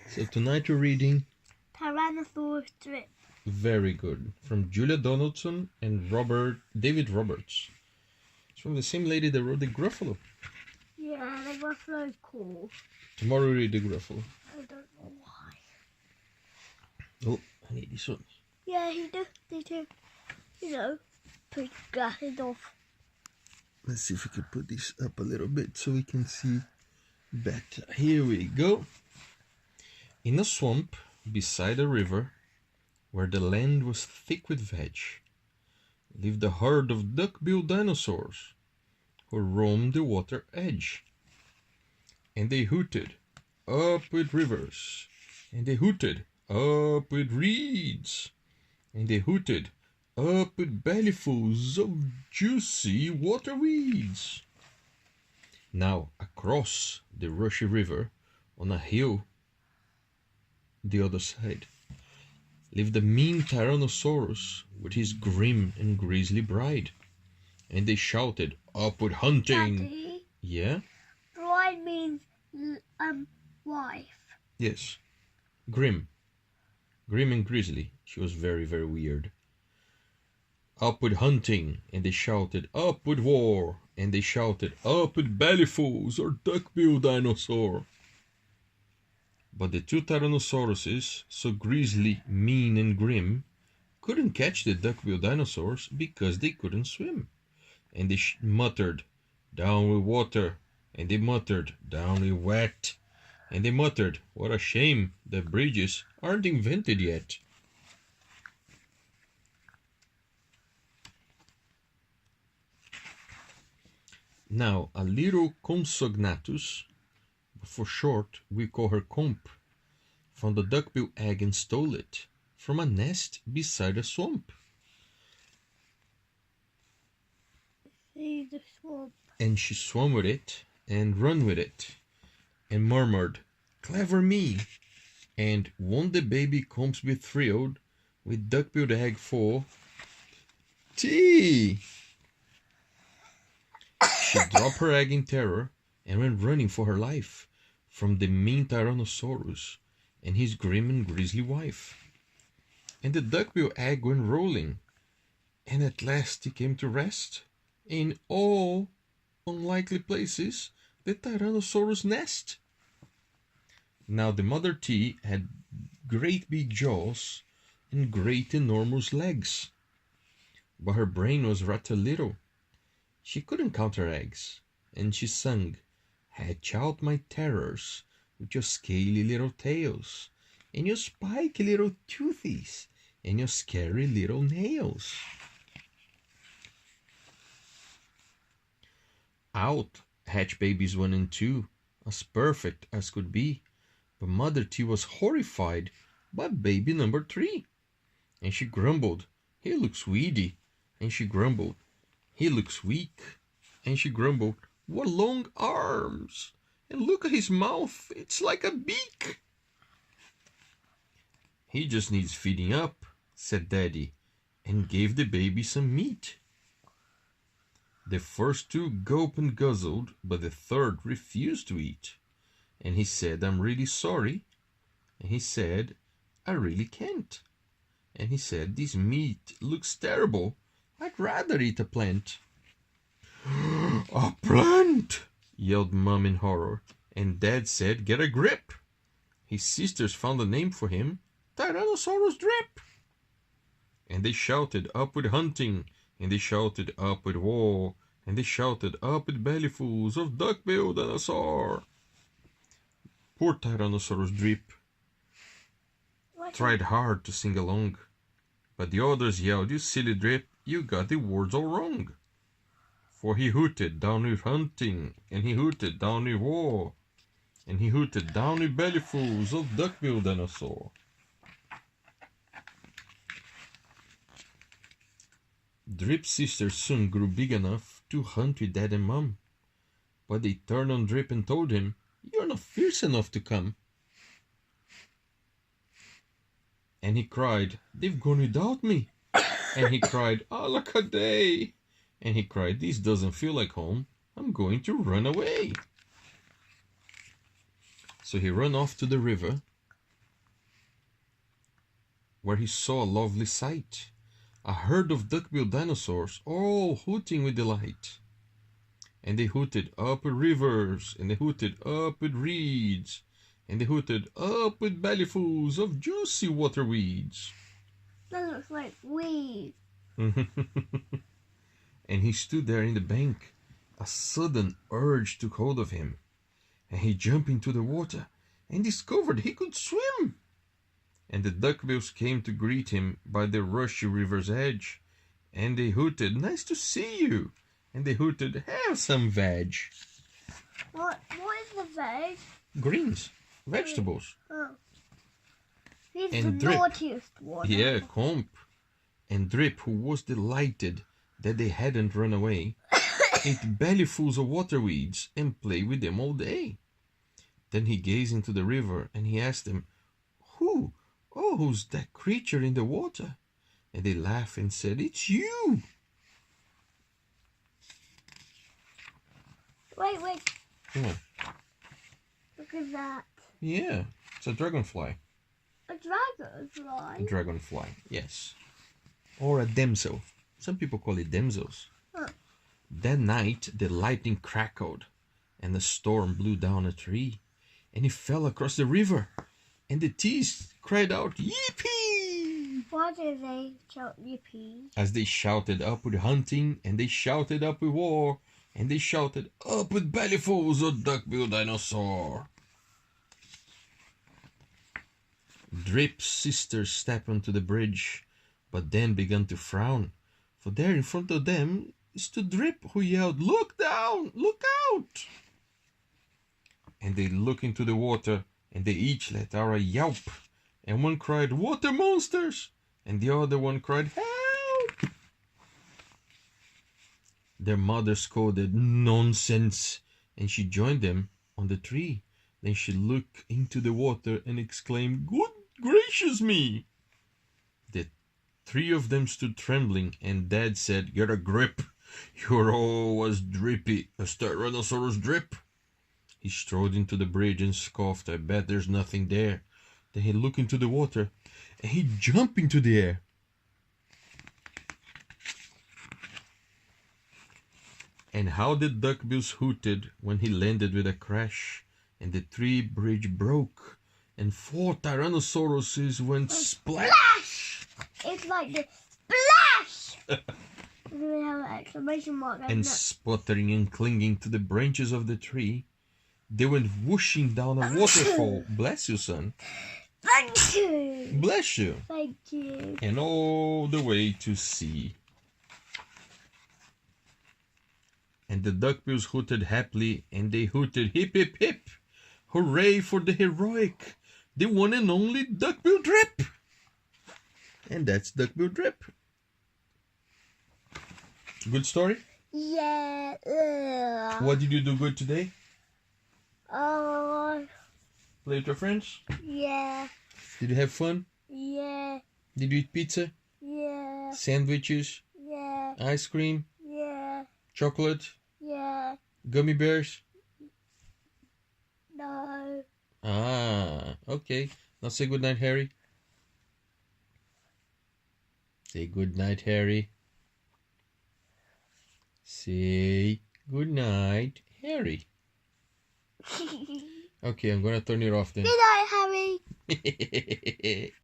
So tonight we're reading Tyrannosaurus Drip. very good from Julia Donaldson and David Roberts. It's from the same lady that wrote the Gruffalo. Yeah, the Gruffalo's cool. Tomorrow we read the Gruffalo. I don't know why. Oh, I need this one. Yeah, he does need to, put glasses off. Let's see if we can put this up a little bit so we can see better. Here we go. In a swamp beside a river, where the land was thick with veg, lived a herd of duck-billed dinosaurs who roamed the water edge. And they hooted up with rivers, and they hooted up with reeds, and they hooted up with bellyfuls of juicy water weeds. Now across the rushy river, on a hill the other side, lived the mean Tyrannosaurus with his grim and grisly bride. And they shouted, "Upward hunting!" Daddy, Yeah? bride means wife. Yes. Grim. Grim and grisly. She was very, very weird. Upward hunting! And they shouted, "Upward war!" And they shouted, "Upward bellyfuls or duck-billed dinosaur!" But the two Tyrannosauruses, so grisly, mean, and grim, couldn't catch the duck-billed dinosaurs because they couldn't swim. And they muttered, "Down with water," and they muttered, "Down with wet," and they muttered, "What a shame that bridges aren't invented yet." Now, a little Compsognathus, for short we call her Comp, found a duckbill egg and stole it from a nest beside a swamp. See the swamp. And she swam with it and ran with it and murmured, "Clever me!" And won't the baby Comps be thrilled with duck-billed egg for tea? She dropped her egg in terror and ran running for her life from the mean Tyrannosaurus and his grim and grisly wife. And the duck-billed egg went rolling, and at last he came to rest in all unlikely places the Tyrannosaurus nest. Now the mother T had great big jaws and great enormous legs, but her brain was rather little. She couldn't count her eggs, and she sung, "Hatch out my terrors with your scaly little tails, and your spiky little toothies, and your scary little nails." Out hatched babies 1 and 2, as perfect as could be, but Mother T was horrified by baby number 3, and she grumbled, "He looks weedy," and she grumbled, "He looks weak," and she grumbled, "What long arms! And look at his mouth, it's like a beak." "He just needs feeding up," said Daddy, and gave the baby some meat. The first 2 gulped and guzzled, but the third refused to eat. And he said, "I'm really sorry." And he said, "I really can't." And he said, "This meat looks terrible. I'd rather eat a plant." "A plant!" yelled Mom in horror. And Dad said, "Get a grip." His sisters found a name for him, Tyrannosaurus Drip. And they shouted, "Upward hunting!" And they shouted, "Upward war!" And they shouted, "Upward bellyfuls of duck-billed dinosaur!" Poor Tyrannosaurus Drip tried hard to sing along, but the others yelled, "You silly Drip, you got the words all wrong." For he hooted down with hunting, and he hooted down with war, and he hooted down with bellyfuls of duck-billed dinosaur. Drip's sisters soon grew big enough to hunt with Dad and Mom, but they turned on Drip and told him, "You're not fierce enough to come." And he cried, "They've gone without me." And he cried, "Alakaday." And he cried, "This doesn't feel like home. I'm going to run away." So he ran off to the river, where he saw a lovely sight, a herd of duck-billed dinosaurs, all hooting with delight. And they hooted up with rivers, and they hooted up with reeds, and they hooted up with bellyfuls of juicy water weeds. That looks like weed. And he stood there in the bank. A sudden urge took hold of him, and he jumped into the water and discovered he could swim. And the duckbills came to greet him by the rushy river's edge, and they hooted, "Nice to see you!" And they hooted, "Have some veg." What is the veg? Greens, vegetables. Oh. He's And the Drip. naughtiest one. Yeah, Comp. And Drip, who was delighted that they hadn't run away, ate bellyfuls of water weeds and played with them all day. Then he gazed into the river and he asked them, who's that creature in the water?" And they laughed and said, "It's you." Wait. Yeah, Look at that. yeah, it's a dragonfly. A dragonfly. Dragonfly, yes. Or a damsel. Some people call it damsels. Huh. That night the lightning crackled, and a storm blew down a tree, and it fell across the river, and the teas cried out, "Yippee!" Why do they shout yippee? As they shouted up with hunting, and they shouted up with war, and they shouted up with bellyfuls of duck-billed dinosaur. Drip's sister stepped onto the bridge, but then began to frown, for there in front of them stood Drip, who yelled, "Look down! Look out!" And they looked into the water, and they each let out a yelp, and one cried, "Water monsters!" and the other one cried, "Help!" Their mother scolded, "Nonsense!" and she joined them on the tree. Then she looked into the water and exclaimed, "Good gracious me!" The three of them stood trembling, and Dad said, "Get a grip. You're all as drippy as Tyrannosaurus Drip." He strode into the bridge and scoffed, "I bet there's nothing there." Then he looked into the water, and he jumped into the air. And how the duckbills hooted when he landed with a crash, and the tree bridge broke, and 4 Tyrannosauruses went splash! It's like the splash! And then we have an exclamation mark. And sputtering and clinging to the branches of the tree, they went whooshing down a waterfall. Bless you, son. Thank you! Bless you. Thank you. And all the way to sea. And the duckbills hooted happily, and they hooted, "Hip, hip, hip! Hooray for the heroic, the one and only Duckbill Drip!" And that's Duckbill Drip. Good story? Yeah. What did you do good today? Oh, Play with your friends? yeah. Did you have fun? Yeah. Did you eat pizza? Yeah. Sandwiches? Yeah. Ice cream? Yeah. Chocolate? Yeah. Gummy bears? No. Ah, okay. Now say goodnight, Harry. Say goodnight, Harry. Say goodnight, Harry. Okay, I'm gonna turn it off then. Good night, Harry.